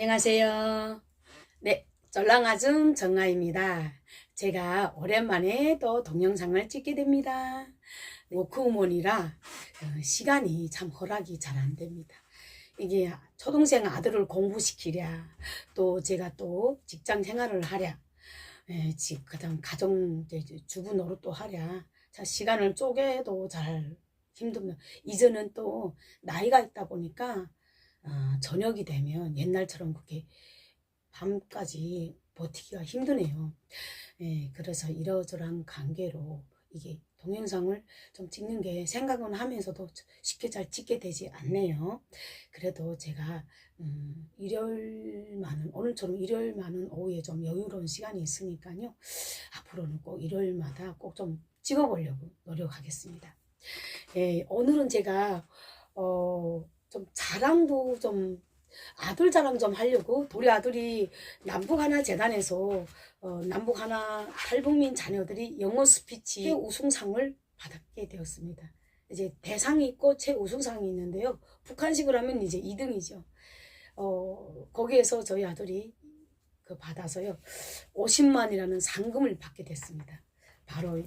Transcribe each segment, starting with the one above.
안녕하세요. 네, 쫄랑아줌 정아입니다. 제가 오랜만에 또 동영상을 찍게 됩니다. 워크우먼이라 시간이 참 허락이 잘 안 됩니다. 이게 초등생 아들을 공부시키랴, 또 제가 또 직장 생활을 하랴, 그다음 가정 주부 노릇도 하랴, 자, 시간을 쪼개도 잘 힘듭니다. 이제는 또 나이가 있다 보니까 저녁이 되면 옛날처럼 그렇게 밤까지 버티기가 힘드네요. 그래서 이러저러한 관계로 이게 동영상을 좀 찍는 게 생각은 하면서도 쉽게 잘 찍게 되지 않네요. 그래도 제가 오늘처럼 일요일만은 오후에 좀 여유로운 시간이 있으니까요. 앞으로는 꼭 일요일마다 꼭 좀 찍어보려고 노력하겠습니다. 오늘은 제가 좀 자랑도 좀 아들 자랑 좀 하려고 우리 아들이 남북하나재단에서 남북하나 탈북민 자녀들이 영어 스피치 우승상을 받게 되었습니다. 이제 대상이 있고 최우승상이 있는데요. 북한식으로 하면 이제 2등이죠. 거기에서 저희 아들이 받아서요 50만이라는 상금을 받게 됐습니다. 바로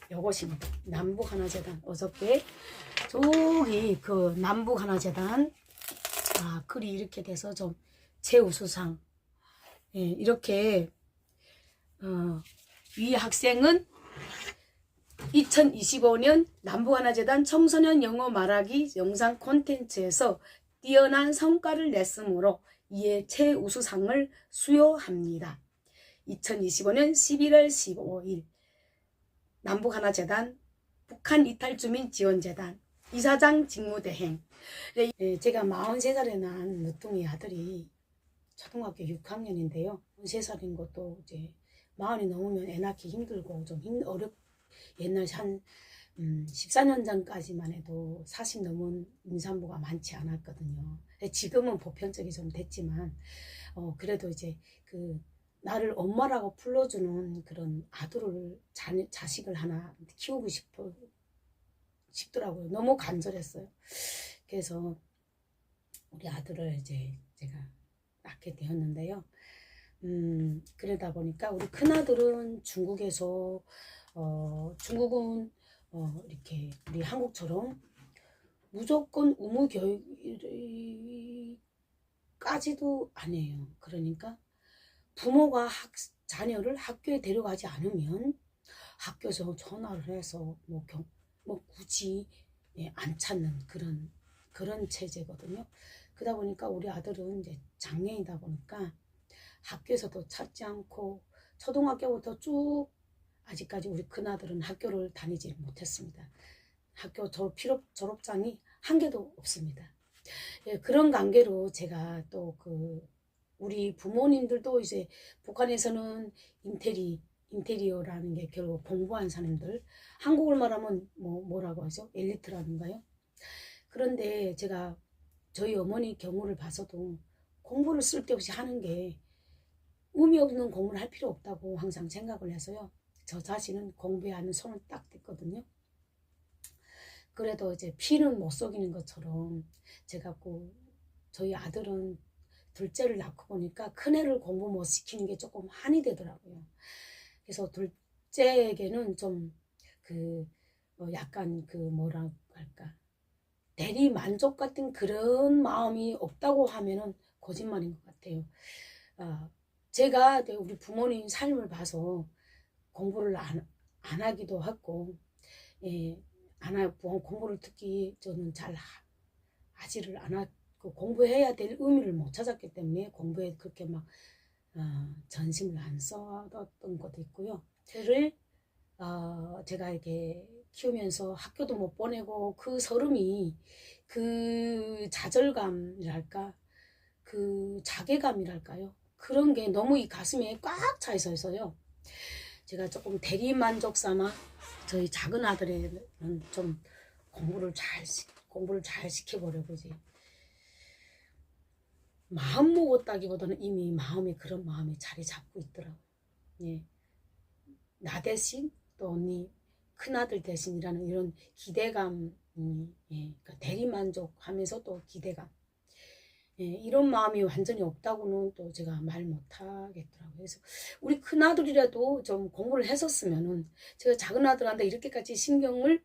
이것입니다. 남북하나재단. 어저께 저기 그 남북하나재단 글이 이렇게 돼서 좀 최우수상 이렇게 이 학생은 2025년 남북하나재단 청소년 영어 말하기 영상 콘텐츠에서 뛰어난 성과를 냈으므로 이에 최우수상을 수여합니다. 2025년 11월 15일 남북하나재단 북한이탈주민지원재단 이사장 직무대행. 제가 43살에 낳은 늦둥이 아들이 초등학교 6학년인데요. 3살인 것도 이제 40이 넘으면 애 낳기 힘들고 좀 옛날 한 14년 전까지만 해도 40 넘은 임산부가 많지 않았거든요. 지금은 보편적이 좀 됐지만 그래도 이제 나를 엄마라고 불러주는 그런 자식을 하나 키우고 싶더라고요. 너무 간절했어요. 그래서 우리 아들을 이제 제가 낳게 되었는데요. 그러다 보니까 우리 큰아들은 중국에서 중국은 이렇게 우리 한국처럼 무조건 의무 교육까지도 아니에요. 그러니까 부모가 자녀를 학교에 데려가지 않으면 학교에서 전화를 해서 뭐 굳이 안 찾는 그런 체제거든요. 그러다 보니까 우리 아들은 이제 장애이다 보니까 학교에서도 찾지 않고 초등학교부터 쭉 아직까지 우리 큰아들은 학교를 다니지 못했습니다. 학교 졸업장이 한 개도 없습니다. 그런 관계로 제가 또 우리 부모님들도 이제 북한에서는 인테리어라는 게 결국 공부한 사람들, 한국을 말하면 뭐라고 하죠? 엘리트라는가요? 그런데 제가 저희 어머니 경우를 봐서도 공부를 쓸데없이 하는 게 의미 없는 공부를 할 필요 없다고 항상 생각을 해서요. 저 자신은 공부에 하는 손을 딱 댔거든요. 그래도 이제 피는 못 속이는 것처럼 제가 저희 아들은 둘째를 낳고 보니까 큰애를 공부 못 시키는 게 조금 한이 되더라고요. 그래서 둘째에게는 좀 약간 뭐라 할까 대리 만족 같은 그런 마음이 없다고 하면은 거짓말인 것 같아요. 제가 우리 부모님 삶을 봐서 공부를 안 하기도 했고 안 하고 공부를 특히 저는 잘 하지를 않았고 공부해야 될 의미를 못 찾았기 때문에 공부에 그렇게 막 전심을 안 써뒀던 것도 있고요. 제가 이렇게 키우면서 학교도 못 보내고 그 서름이 그 좌절감이랄까 그 자괴감이랄까요, 그런 게 너무 이 가슴에 꽉 차 있어서요. 제가 조금 대리만족 삼아 저희 작은 아들에는 좀 공부를 잘 시켜보려고 이제 마음 먹었다기보다는 이미 마음에 그런 마음이 자리 잡고 있더라고요. 나 대신 또 언니 큰아들 대신이라는 이런 기대감이 그러니까 대리만족하면서 또 기대감. 예, 이런 마음이 완전히 없다고는 또 제가 말 못하겠더라고요. 그래서 우리 큰아들이라도 좀 공부를 했었으면은 제가 작은 아들한테 이렇게까지 신경을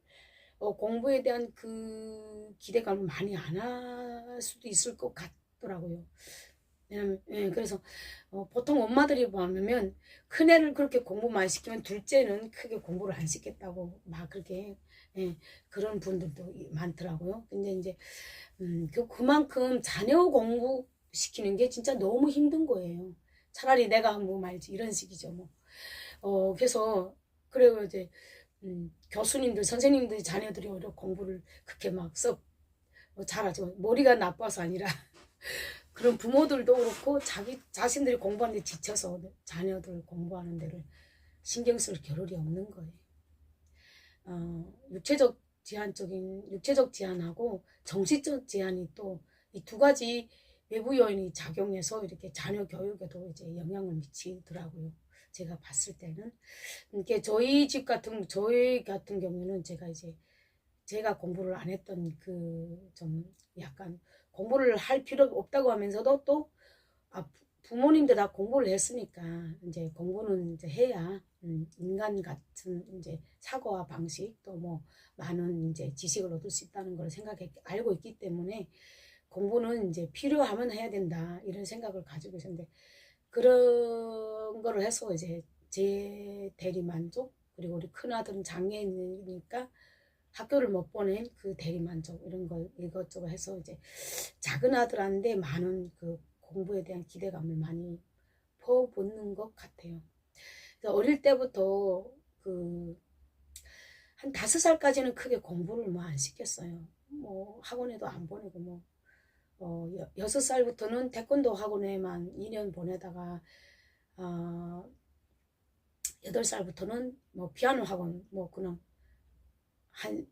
공부에 대한 그 기대감을 많이 안 할 수도 있을 것 같더라고요. 왜냐면, 예, 그래서 보통 엄마들이 보면 큰애를 그렇게 공부 많이 시키면 둘째는 크게 공부를 안 시켰다고 막 그렇게, 예, 그런 분들도 많더라고요. 근데 이제 그만큼 자녀 공부시키는 게 진짜 너무 힘든 거예요. 차라리 내가 뭐 말지 이런 식이죠. 뭐. 그래서 그래요 이제 교수님들 선생님들 자녀들이 오히려 공부를 그렇게 막 썩 잘하죠. 머리가 나빠서 아니라 그런 부모들도 그렇고 자기 자신들이 공부하는데 지쳐서 자녀들 공부하는 데를 신경 쓸 겨를이 없는 거예요. 육체적 제한하고 정신적 제한이 또 이 두 가지 외부 요인이 작용해서 이렇게 자녀 교육에도 이제 영향을 미치더라고요. 제가 봤을 때는 이게 저희 같은 경우는 제가 공부를 안 했던 그 좀 약간 공부를 할 필요가 없다고 하면서도 또 부모님들 다 공부를 했으니까 이제 공부는 이제 해야 인간 같은 이제 사고와 방식 또 뭐 많은 이제 지식을 얻을 수 있다는 걸 알고 있기 때문에 공부는 이제 필요하면 해야 된다 이런 생각을 가지고 있었는데 그런 거를 해서 이제 제 대리만족 그리고 우리 큰아들은 장애인이니까 학교를 못 보낸 그 대리만족 이런 걸 이것저것 해서 이제 작은 아들한테 많은 그 공부에 대한 기대감을 많이 퍼붓는 것 같아요. 어릴 때부터 한 5살까지는 크게 공부를 뭐 안 시켰어요. 뭐 학원에도 안 보내고 뭐 6살부터는 태권도 학원에만 2년 보내다가 8살부터는 뭐 피아노 학원 뭐 그냥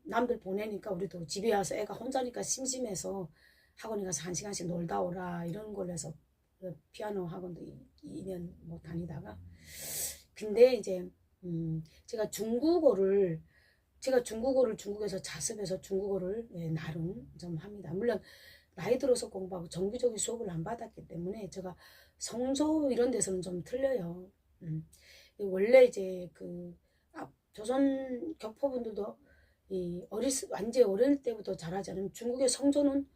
남들 보내니까 우리도 집에 와서 애가 혼자니까 심심해서 학원에 가서 1시간씩 놀다 오라 이런 걸 해서 피아노 학원도 2년 뭐 다니다가 근데 이제 제가 중국어를 중국에서 자습해서 중국어를 나름 좀 합니다. 물론 나이 들어서 공부하고 정기적인 수업을 안 받았기 때문에 제가 성조 이런 데서는 좀 틀려요. 원래 이제 조선 격포분들도 완전 어릴 때부터 잘하지 않으면 중국의 성조는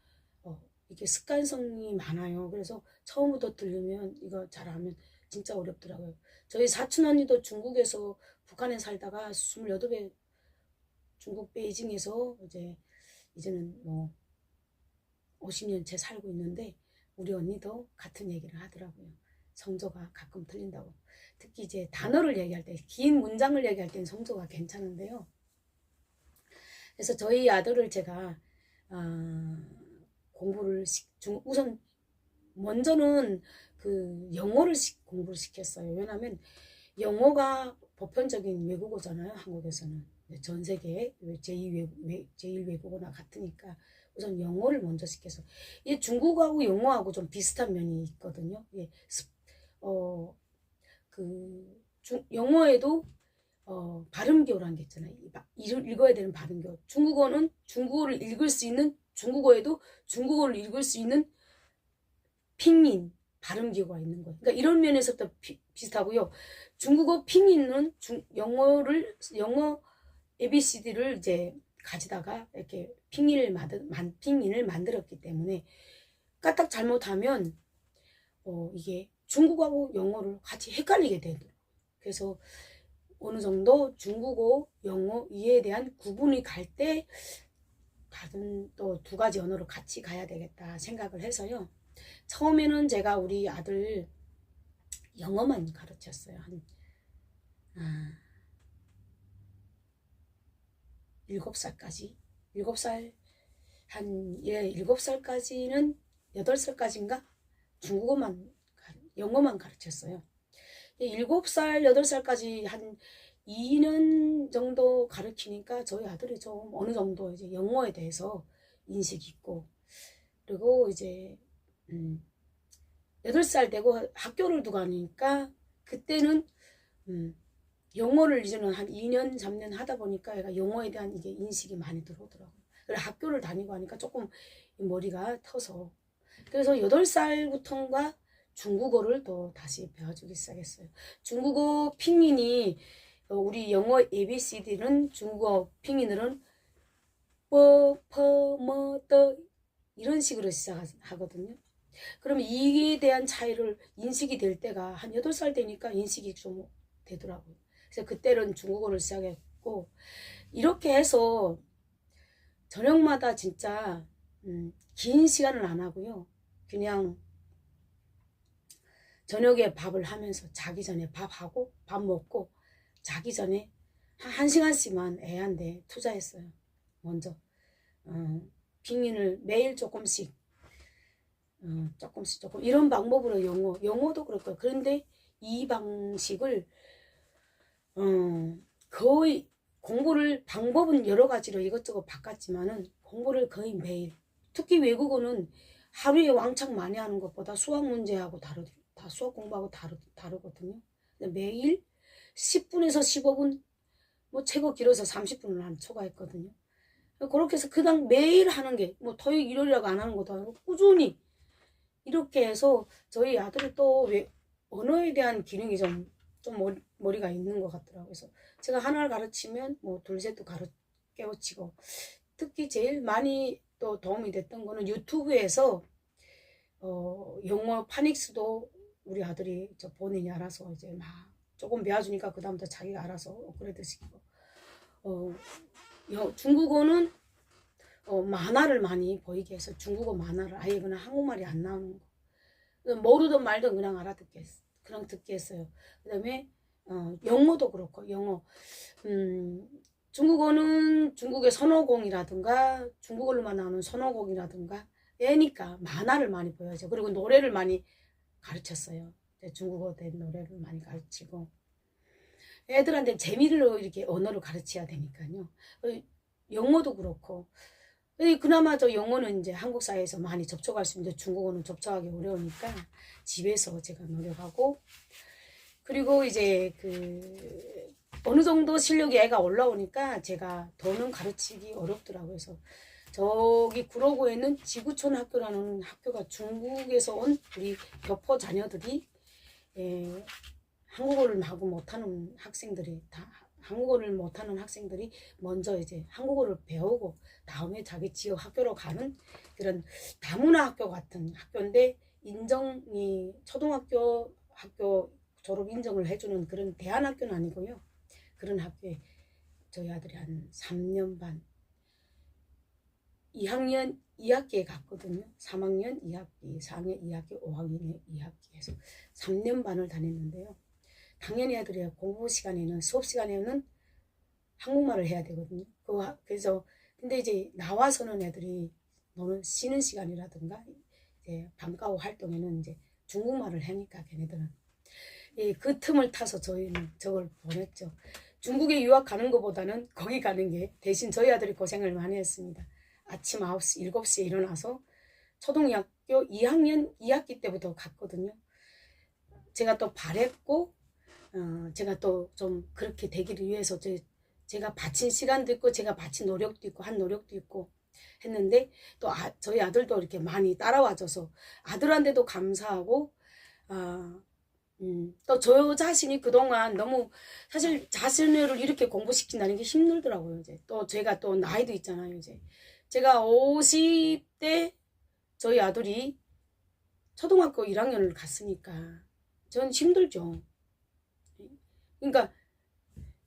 이게 습관성이 많아요. 그래서 처음부터 들으면 이거 잘하면 진짜 어렵더라고요. 저희 사촌 언니도 중국에서 북한에 살다가 28에 중국 베이징에서 이제는 뭐 50년째 살고 있는데 우리 언니도 같은 얘기를 하더라고요. 성조가 가끔 틀린다고. 특히 이제 단어를 얘기할 때, 긴 문장을 얘기할 때는 성조가 괜찮은데요. 그래서 저희 아들을 제가 공부를 우선 먼저는 영어를 공부를 시켰어요. 왜냐하면 영어가 보편적인 외국어잖아요. 한국에서는 전 세계 제1 외국어나 같으니까 우선 영어를 먼저 시켜서 이 중국어하고 영어하고 좀 비슷한 면이 있거든요. 영어에도 발음교라는 게 있잖아요. 읽어야 되는 발음교. 중국어는 중국어를 읽을 수 있는 중국어에도 중국어를 읽을 수 있는 핑인 발음기호가 있는 거예요. 그러니까 이런 면에서부터 비슷하고요. 중국어 핑인은 영어 ABCD를 이제 가지다가 이렇게 핑인을 만들었기 때문에 까딱 잘못하면 이게 중국어하고 영어를 같이 헷갈리게 되더라고요. 그래서 어느 정도 중국어, 영어 이에 대한 구분이 갈 때 다른 또 두 가지 언어를 같이 가야 되겠다 생각을 해서요. 처음에는 제가 우리 아들 영어만 가르쳤어요. 한 7살까지. 7살, 7살까지는 8살까지인가? 영어만 가르쳤어요. 7살, 8살까지 한 2년 정도 가르치니까 저희 아들이 좀 어느 정도 이제 영어에 대해서 인식이 있고, 그리고 이제 8살 되고 학교를 두고 가니까 그때는 영어를 이제는 한 2년, 3년 하다 보니까 얘가 영어에 대한 이게 인식이 많이 들어오더라고요. 그래서 학교를 다니고 하니까 조금 머리가 터서 그래서 8살부터인가 중국어를 또 다시 배워주기 시작했어요. 중국어 핑인이 우리 영어 ABCD는 중국어 핑인으로는 뻐, 퍼, 뭐, 떠 이런 식으로 시작하거든요. 그러면 이에 대한 차이를 인식이 될 때가 한 8살 되니까 인식이 좀 되더라고요. 그래서 그때는 중국어를 시작했고 이렇게 해서 저녁마다 진짜 긴 시간을 안 하고요. 그냥 저녁에 밥을 하면서 자기 전에 밥하고 밥 먹고 자기 전에 한 1시간씩만 애한테 투자했어요. 먼저 빙인을 매일 조금씩 조금 이런 방법으로 영어도 그럴 거예요. 그런데 이 방식을 거의 공부를 방법은 여러 가지로 이것저것 바꿨지만은 공부를 거의 매일, 특히 외국어는 하루에 왕창 많이 하는 것보다 수학 문제하고 다 수학 공부하고 다르거든요. 매일 10분에서 15분, 뭐 최고 길어서 30분을 한 초과했거든요. 그렇게 해서 그냥 매일 하는 게 뭐 토익 일요일이라고 안 하는 것도 아니고 꾸준히 이렇게 해서 저희 아들이 또 언어에 대한 기능이 좀 머리가 있는 것 같더라고요. 그래서 제가 하나를 가르치면 뭐 둘셋도 깨우치고 특히 제일 많이 또 도움이 됐던 거는 유튜브에서 영어 파닉스도 우리 아들이 본인이 알아서 이제 막 조금 배워주니까 그 다음부터 자기가 알아서 업그레이드 시키고 중국어는 만화를 많이 보이게 해서 중국어 만화를 아예 그냥 한국말이 안 나오는 거 모르든 말든 그냥 그냥 듣게 했어요. 그 다음에 영어도 그렇고 영어 중국어는 중국의 선어공이라든가 중국어로만 나오는 선어공이라든가 애니까 만화를 많이 보여줘. 그리고 노래를 많이 가르쳤어요. 중국어 된 노래를 많이 가르치고 애들한테 재미로 이렇게 언어를 가르쳐야 되니까요. 영어도 그렇고 그나마 저 영어는 이제 한국 사회에서 많이 접촉할 수 있는데 중국어는 접촉하기 어려우니까 집에서 제가 노력하고 그리고 이제 어느 정도 실력이 애가 올라오니까 제가 더는 가르치기 어렵더라고요. 그래서 저기 구로구에는 지구촌 학교라는 학교가 중국에서 온 우리 교포 자녀들이 한국어를 하고 못하는 학생들이 먼저 이제 한국어를 배우고 다음에 자기 지역 학교로 가는 그런 다문화 학교 같은 학교인데 인정이 초등학교 학교 졸업 인정을 해주는 그런 대안학교는 아니고요. 그런 학교에 저희 아들이 한 3년 반 2학년 2학기에 갔거든요. 3학년 2학기, 4학년 2학기, 5학년 2학기 해서 3년 반을 다녔는데요. 당연히 애들이 공부 시간에는 수업 시간에는 한국말을 해야 되거든요. 그래서 근데 이제 나와서는 애들이 쉬는 시간이라든가 이제 방과후 활동에는 이제 중국말을 하니까 걔네들은 그 틈을 타서 저희는 저걸 보냈죠. 중국에 유학 가는 것보다는 거기 가는 게 대신 저희 아들이 고생을 많이 했습니다. 아침 9시, 7시에 일어나서 초등학교 2학년 2학기 때부터 갔거든요. 제가 또 바랬고 제가 또 좀 그렇게 되기를 위해서 제가 바친 시간도 있고 제가 바친 노력도 있고 한 노력도 있고 했는데 또 저희 아들도 이렇게 많이 따라와줘서 아들한테도 감사하고 또 저 자신이 그동안 너무 사실 자신을 이렇게 공부시킨다는 게 힘들더라고요. 이제 또 제가 또 나이도 있잖아요. 이제 제가 50대 저희 아들이 초등학교 1학년을 갔으니까 전 힘들죠. 그러니까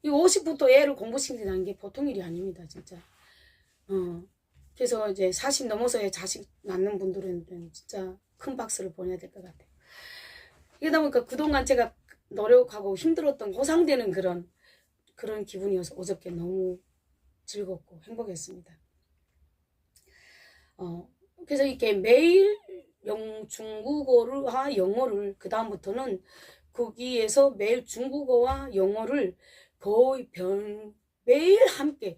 이 50부터 애를 공부시킨다는 게 보통 일이 아닙니다, 진짜. 그래서 이제 40 넘어서야 자식 낳는 분들은 진짜 큰 박수를 보내야 될 것 같아요. 그러다 보니까 그동안 제가 노력하고 힘들었던 보상되는 그런 기분이어서 어저께 너무 즐겁고 행복했습니다. 그래서 이렇게 매일 중국어와 영어를 그 다음부터는 거기에서 매일 중국어와 영어를 거의 매일 함께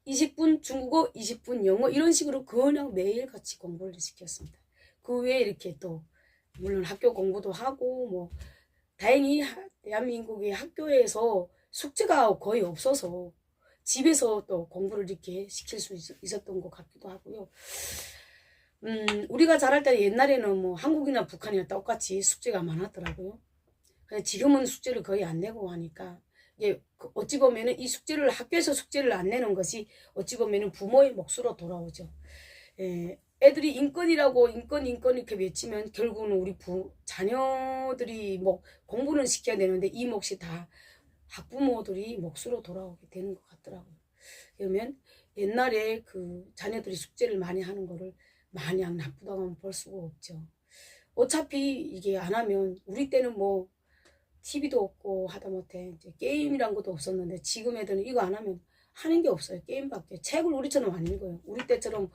20분 중국어 20분 영어 이런 식으로 그냥 매일 같이 공부를 시켰습니다. 그 외에 이렇게 또 물론 학교 공부도 하고 뭐 다행히 대한민국의 학교에서 숙제가 거의 없어서 집에서 또 공부를 이렇게 시킬 수 있었던 것 같기도 하고요. 우리가 자랄 때 옛날에는 뭐 한국이나 북한이나 똑같이 숙제가 많았더라고요. 근데 지금은 숙제를 거의 안 내고 하니까 이게 어찌 보면은 이 숙제를 학교에서 숙제를 안 내는 것이 어찌 보면은 부모의 몫으로 돌아오죠. 애들이 인권이라고 인권 이렇게 외치면 결국은 우리 자녀들이 뭐 공부는 시켜야 되는데 이 몫이 다 학부모들이 몫으로 돌아오게 되는 것 같더라고요. 그러면 옛날에 그 자녀들이 숙제를 많이 하는 거를 마냥 나쁘다고 볼 수가 없죠. 어차피 이게 안 하면 우리 때는 뭐 TV도 없고 하다못해 이제 게임이란 것도 없었는데 지금 애들은 이거 안 하면 하는 게 없어요. 게임밖에. 책을 우리처럼 안 읽어요. 우리 때처럼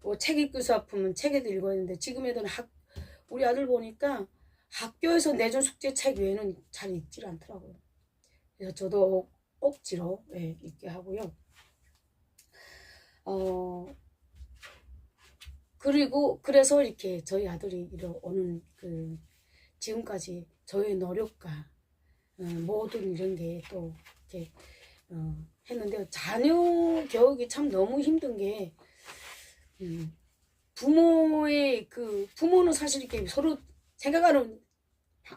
뭐 책 읽기 아프면 책에도 읽어야 되는데 지금 애들은 우리 아들 보니까 학교에서 내준 숙제 책 외에는 잘 읽질 않더라고요. 그래서 저도 억지로 읽게 하고요. 그리고 그래서 이렇게 저희 아들이 오는 그 지금까지 저의 노력과 모든 이런 게 또 이렇게 했는데 자녀 교육이 참 너무 힘든 게 부모는 사실 이렇게 서로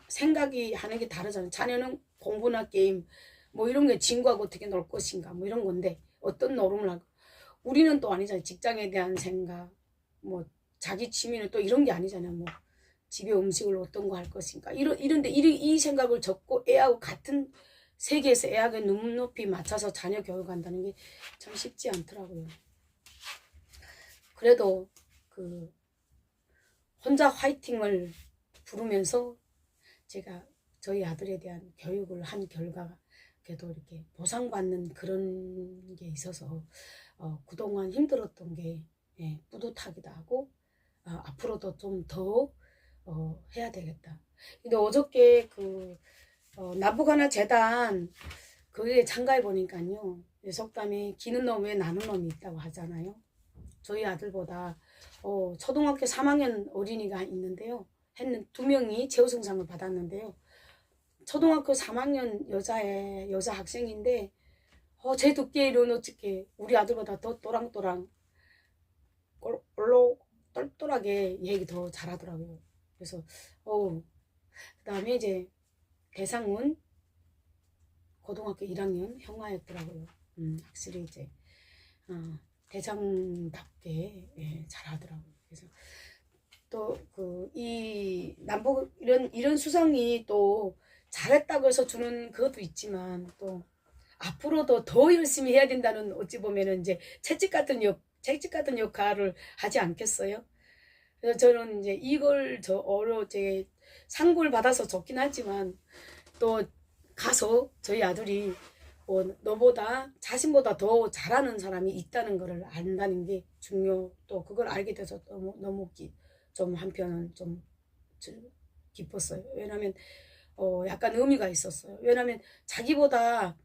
생각이 하는 게 다르잖아요. 자녀는 공부나 게임 뭐 이런 게 친구하고 어떻게 놀 것인가 뭐 이런 건데 어떤 노름을 하고 우리는 또 아니잖아요. 직장에 대한 생각 뭐 자기 취미는 또 이런 게 아니잖아요. 뭐 집에 음식을 어떤 거 할 것인가 이런데 이 생각을 접고 애하고 같은 세계에서 애하고 눈높이 맞춰서 자녀 교육한다는 게 참 쉽지 않더라고요. 그래도 그 혼자 화이팅을 부르면서 제가 저희 아들에 대한 교육을 한 결과가 그래도 이렇게 보상받는 그런 게 있어서 그동안 힘들었던 게 뿌듯하기도 하고 앞으로도 좀 더 해야 되겠다. 근데 어저께 나부가나 재단 거기에 참가해 보니까요. 속담에 기는 놈 왜 나는 놈이 있다고 하잖아요. 저희 아들보다 초등학교 3학년 어린이가 있는데요. 두 명이 최우승상을 받았는데요. 초등학교 3학년 여자 학생인데 제 듣기로는 어떻게 우리 아들보다 더 또랑또랑 똘똘하게 얘기 더 잘하더라고요. 그래서 그 다음에 이제 대상은 고등학교 1학년 형아였더라고요. 확실히 이제 대장답게 잘하더라고요. 그래서 또 이 남북 이런 수상이 또 잘했다고 해서 주는 그것도 있지만 또 앞으로도 더 열심히 해야 된다는 어찌 보면은 이제 채찍 같은 역할을 하지 않겠어요? 그래서 저는 이제 이걸 제 상고를 받아서 좋긴 하지만 또 가서 저희 아들이 너보다 자신보다 더 잘하는 사람이 있다는 것을 안다는 게 또 그걸 알게 돼서 너무 좀 한편은 좀 기뻤어요. 왜냐면 약간 의미가 있었어요. 왜냐면 자기보다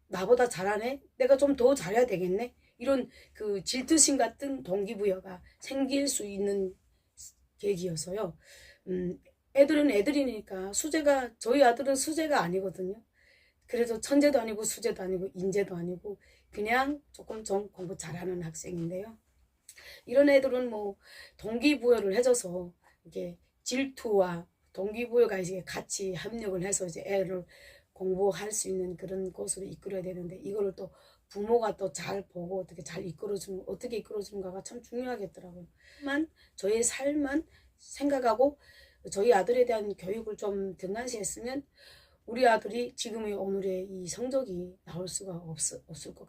나보다 잘하네? 내가 좀 더 잘해야 되겠네? 이런 그 질투심 같은 동기부여가 생길 수 있는 계기여서요. 애들은 애들이니까 저희 아들은 수재가 아니거든요. 그래도 천재도 아니고 수재도 아니고 인재도 아니고 그냥 조금 좀 공부 잘하는 학생인데요. 이런 애들은 뭐 동기부여를 해줘서 이게 질투와 동기부여가 이제 같이 합력을 해서 이제 애를 공부할 수 있는 그런 곳으로 이끌어야 되는데 이거를 또 부모가 또 잘 보고 어떻게 이끌어주는가가 참 중요하겠더라고요. 저의 삶만 생각하고 저희 아들에 대한 교육을 좀 등한시했으면 우리 아들이 지금의 오늘의 이 성적이 나올 수가 없을 것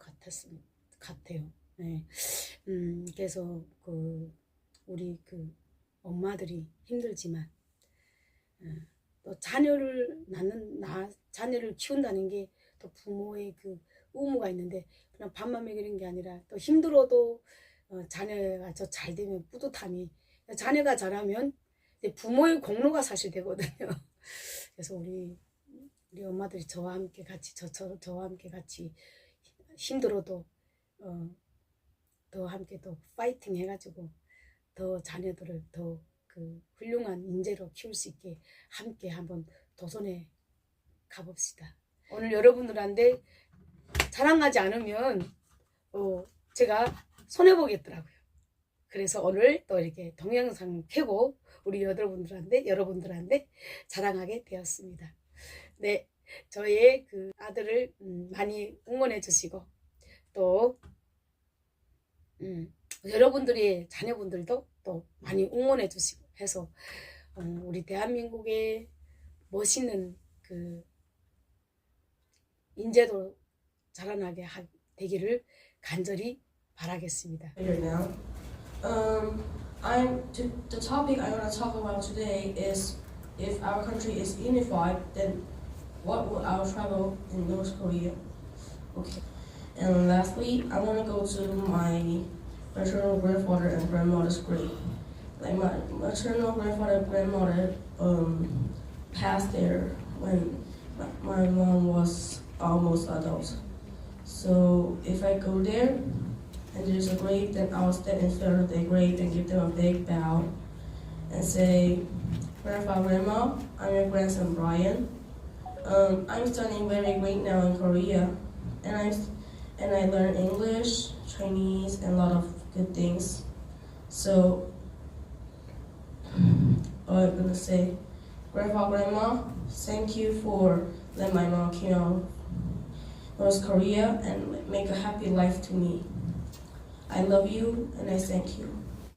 같아요. 네. 그래서 우리 엄마들이 힘들지만 또 자녀를 키운다는 게 또 부모의 의무가 있는데 그냥 밥만 먹이는 게 아니라 또 힘들어도 자녀가 잘 되면 뿌듯함이 자녀가 잘하면 부모의 공로가 사실 되거든요. 그래서 우리 엄마들이 저와 함께 같이 힘들어도 더 함께 또 파이팅 해가지고 더 자녀들을 더 훌륭한 인재로 키울 수 있게 함께 한번 도전해 가봅시다. 오늘 여러분들한테 자랑하지 않으면 제가 손해보겠더라고요. 그래서 오늘 또 이렇게 동영상 켜고 우리 여러분들한테 자랑하게 되었습니다. 네, 저의 그 아들을 많이 응원해 주시고 또 여러분들의 자녀분들도 또 많이 응원해 주시고 해서 우리 대한민국의 멋있는 그 인재도 자라나게 되기를 간절히 바라겠습니다. Now, the topic I want to talk about today is if our country is unified, then what would our travel in North Korea? Okay. And lastly, I want to go to my maternal grandfather and grandmother's grave. Like my maternal grandfather and grandmother passed there when my mom was almost adult. So if I go there and there's a grave, then I'll stand in front of their grave and give them a big bow and say, Grandpa, Grandma, I'm your grandson Brian. I'm studying very great now in Korea, and I learn English, Chinese, and a lot of good things. So I'm gonna say, Grandpa, Grandma, thank you for letting my mom come out North Korea and make a happy life to me. I love you and I thank you.